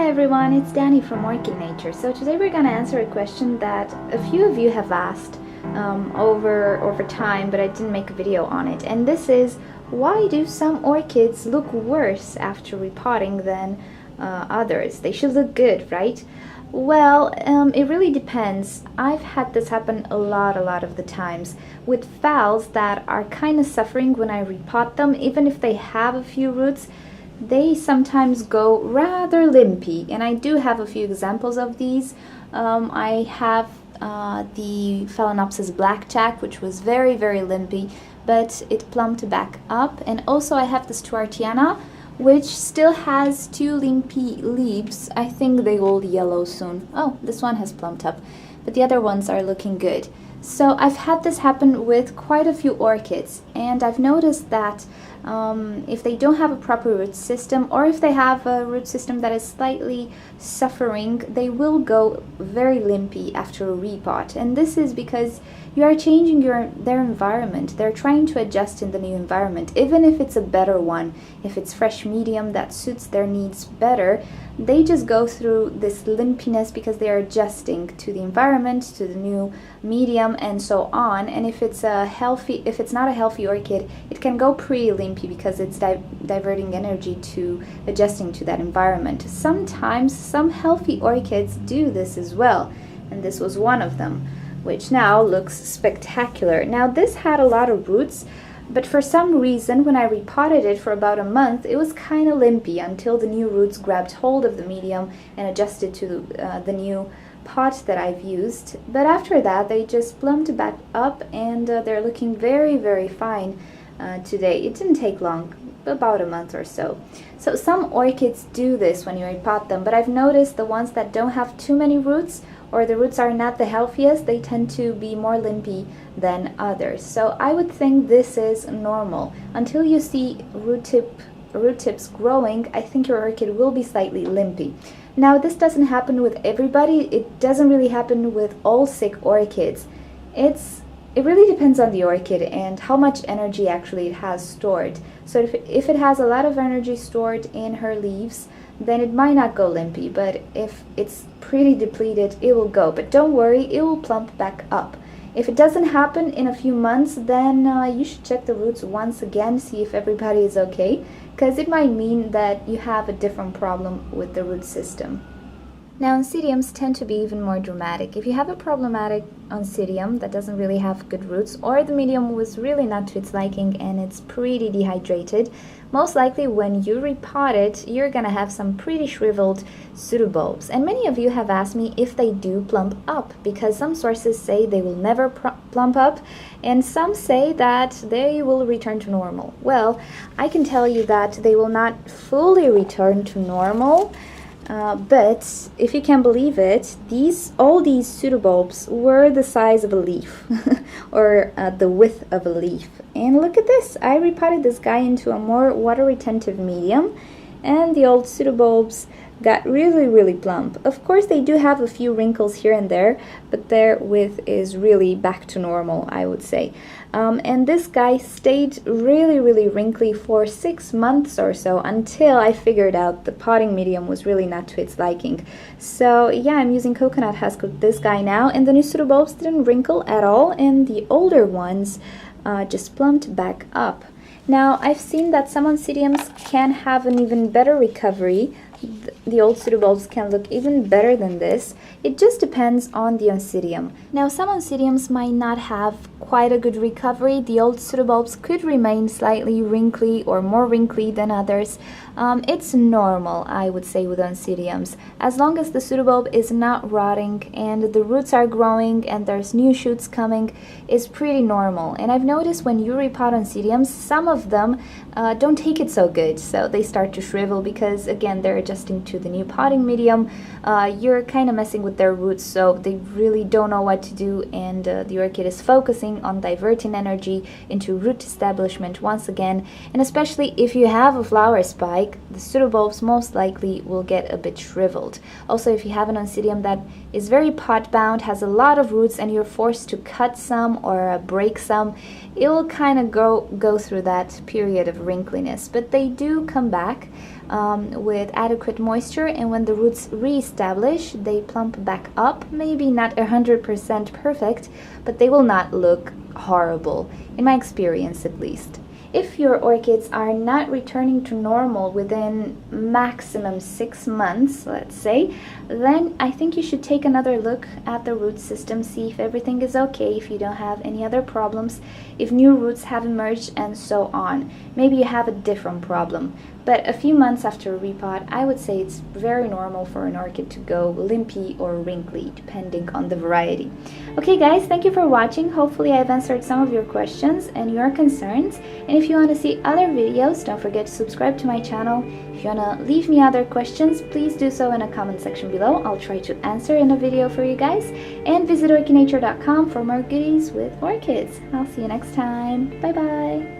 everyone, it's Danny from Orchid Nature. So today we're going to answer a question that a few of you have asked over time, but I didn't make a video on it. And this is, why do some orchids look worse after repotting than others? They should look good, right? Well, it really depends. I've had this happen a lot of the times with phals that are kind of suffering when I repot them. Even if they have a few roots, they sometimes go rather limpy, and I do have a few examples of these. I have the Phalaenopsis blackjack, which was very limpy, but it plumped back up. And also I have the Stuartiana, which still has two limpy leaves. I think they will yellow soon. Oh, this one has plumped up, but the other ones are looking good. So I've had this happen with quite a few orchids, and I've noticed that if they don't have a proper root system, or if they have a root system that is slightly suffering, they will go very limpy after a repot. And this is because you are changing their environment. They're trying to adjust in the new environment, even if it's a better one. If it's fresh medium that suits their needs better, they just go through this limpiness because they are adjusting to the environment, to the new medium, and so on. And if it's not a healthy orchid, it can go pretty limpy because it's diverting energy to adjusting to that environment. Sometimes some healthy orchids do this as well, and this was one of them, which now looks spectacular. Now this had a lot of roots, but for some reason when I repotted it for about a month, it was kind of limpy until the new roots grabbed hold of the medium and adjusted to the new pot that I've used. But after that, they just plumped back up, and they're looking very fine today. It didn't take long, about a month or so. So some orchids do this when you repot them, but I've noticed the ones that don't have too many roots, or the roots are not the healthiest, they tend to be more limpy than others. So I would think this is normal. Until you see root tips growing, I think your orchid will be slightly limpy. Now this doesn't happen with everybody. It doesn't really happen with all sick orchids. It really depends on the orchid and how much energy actually it has stored. So if it has a lot of energy stored in her leaves, then it might not go limpy, but if it's pretty depleted, it will go. But don't worry, it will plump back up. If it doesn't happen in a few months, then you should check the roots once again, see if everybody is okay, because it might mean that you have a different problem with the root system. Now, oncidiums tend to be even more dramatic. If you have a problematic oncidium that doesn't really have good roots, or the medium was really not to its liking and it's pretty dehydrated, most likely when you repot it, you're gonna have some pretty shriveled pseudobulbs. And many of you have asked me if they do plump up, because some sources say they will never plump up, and some say that they will return to normal. Well, I can tell you that they will not fully return to normal. But if you can believe it, all these pseudobulbs were the size of a leaf or the width of a leaf. And look at this, I repotted this guy into a more water retentive medium, and the old pseudobulbs got really plump. Of course, they do have a few wrinkles here and there, but their width is really back to normal, I would say. And this guy stayed really wrinkly for 6 months or so, until I figured out the potting medium was really not to its liking. So yeah, I'm using coconut husk with this guy now, and the new pseudobulbs didn't wrinkle at all, and the older ones just plumped back up. Now, I've seen that some oncidiums can have an even better recovery. The old pseudobulbs can look even better than this. It just depends on the oncidium. Now, some oncidiums might not have quite a good recovery. The old pseudobulbs could remain slightly wrinkly or more wrinkly than others. It's normal, I would say, with oncidiums. As long as the pseudobulb is not rotting and the roots are growing and there's new shoots coming, it's pretty normal. And I've noticed when you repot oncidiums, some of them don't take it so good. So they start to shrivel because, again, they're adjusting to the new potting medium. You're kind of messing with their roots, so they really don't know what to do, and the orchid is focusing on diverting energy into root establishment once again. And especially if you have a flower spike, the pseudobulbs most likely will get a bit shriveled. Also, if you have an oncidium that is very pot bound, has a lot of roots, and you're forced to cut some or break some, it will kind of go through that period of wrinkliness. But they do come back with adequate adequate moisture, and when the roots re-establish, they plump back up. Maybe not 100% perfect, but they will not look horrible, in my experience at least. If your orchids are not returning to normal within maximum 6 months, let's say, then I think you should take another look at the root system, see if everything is okay, if you don't have any other problems, if new roots have emerged, and so on. Maybe you have a different problem. But a few months after a repot, I would say it's very normal for an orchid to go limpy or wrinkly, depending on the variety. Okay guys, thank you for watching. Hopefully I've answered some of your questions and your concerns. And if you want to see other videos, don't forget to subscribe to my channel. If you want to leave me other questions, please do so in a comment section below. I'll try to answer in a video for you guys. And visit orchidnature.com for more goodies with orchids. I'll see you next time. Bye bye.